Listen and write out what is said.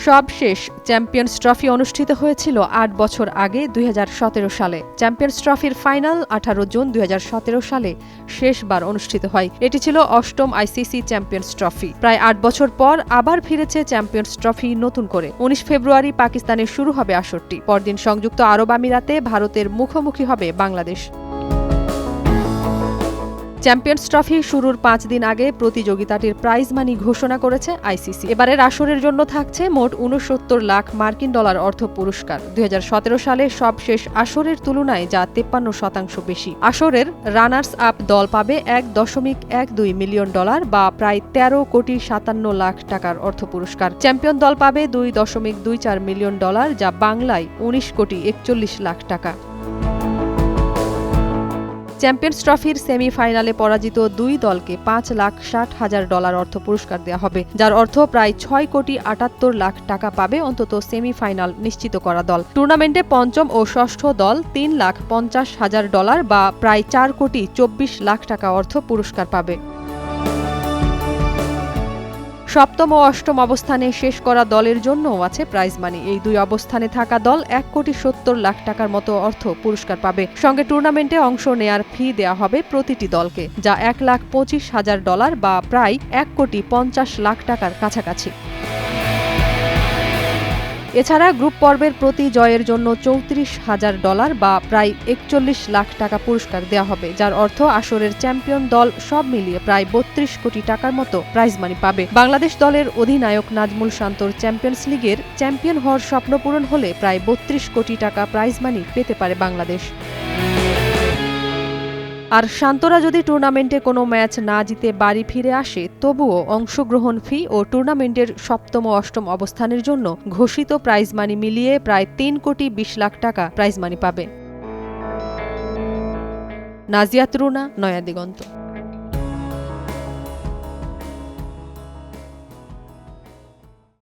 সবশেষ champions trophy অনুষ্ঠিত হয়েছিল ৮ বছর আগে ২০১৭ সালে। চ্যাম্পিয়ন্স ট্রফির ফাইনাল ১৮ জুন ২০১৭ সালে শেষবার অনুষ্ঠিত হয়। এটি ছিল অষ্টম আইসিসি চ্যাম্পিয়ন্স ট্রফি। প্রায় ৮ বছর পর আবার ফিরেছে চ্যাম্পিয়ন্স ট্রফি নতুন করে। ১৯ ফেব্রুয়ারি পাকিস্তানে শুরু হবে আসরটি। পরদিন সংযুক্ত আরব আমিরাতে ভারতের মুখোমুখি হবে বাংলাদেশ। চ্যাম্পিয়ন্স ট্রফি শুরুর ৫ দিন আগে প্রতিযোগিতাটির প্রাইজ মানি ঘোষণা করেছে আইসিসি। এবারের আসরের জন্য থাকছে মোট ৬৯ লাখ মার্কিন ডলার অর্থ পুরস্কার। ২০১৭ সালে সবশেষ আসরের তুলনায় যা ৫৩% বেশি। আসরের রানার্স আপ দল পাবে $১.১২ মিলিয়ন বা প্রায় ১৩,৫৭,০০,০০০ টাকার অর্থ পুরস্কার। চ্যাম্পিয়ন দল পাবে $২.২৪ মিলিয়ন, যা বাংলায় ১৯,৪১,০০,০০০ টাকা। চ্যাম্পিয়ন্স ট্রফির সেমিফাইনালে পরাজিত দুই দলকে $৫,৬০,০০০ অর্থ পুরস্কার দেওয়া হবে, যার অর্থ প্রায় $৬,৭৮,০০,০০০ টাকা পাবে অন্তত সেমিফাইনাল নিশ্চিত করা দল। টুর্নামেন্টে পঞ্চম ও ষষ্ঠ দল $3,৫০,০০০ বা প্রায় $৪,২৪,০০,০০০ টাকা অর্থ পুরস্কার পাবে। সপ্তম ও অষ্টম অবস্থানে শেষ করা দলের জন্যও আছে প্রাইজ মানি। এই দুই অবস্থানে থাকা দল $১,৭০,০০,০০০ টাকার মতো অর্থ পুরস্কার পাবে। সঙ্গে টুর্নামেন্টে অংশ নেয়ার ফি দেয়া হবে প্রতিটি দলকে, যা $১,২৫,০০০ বা প্রায় $১,৫০,০০,০০০ টাকার কাছাকাছি। এছাড়া গ্রুপ পর্বের প্রতি জয়ের জন্য $৩৪,০০০ বা প্রায় $৪১,০০,০০০ টাকা পুরস্কার দেওয়া হবে, যার অর্থ আসরের চ্যাম্পিয়ন দল সব মিলিয়ে প্রায় $৩২ কোটি টাকার মতো প্রাইজ মানি পাবে। বাংলাদেশ দলের অধিনায়ক নাজমুল শান্তর চ্যাম্পিয়ন্স লিগের চ্যাম্পিয়ন হওয়ার স্বপ্ন পূরণ হলে প্রায় $৩২ কোটি টাকা প্রাইজ মানি পেতে পারে বাংলাদেশ। আর শান্তরা যদি টুর্নামেন্টে কোনো ম্যাচ না জিতে বাড়ি ফিরে আসে, তবুও অংশগ্রহণ ফি ও টুর্নামেন্টের সপ্তম ও অষ্টম অবস্থানের জন্য ঘোষিত প্রাইজ মানি মিলিয়ে প্রায় $3,২০,০০,০০০ টাকা প্রাইজ মানি পাবে। নাজিয়াত রুনা, নয়া দিগন্ত।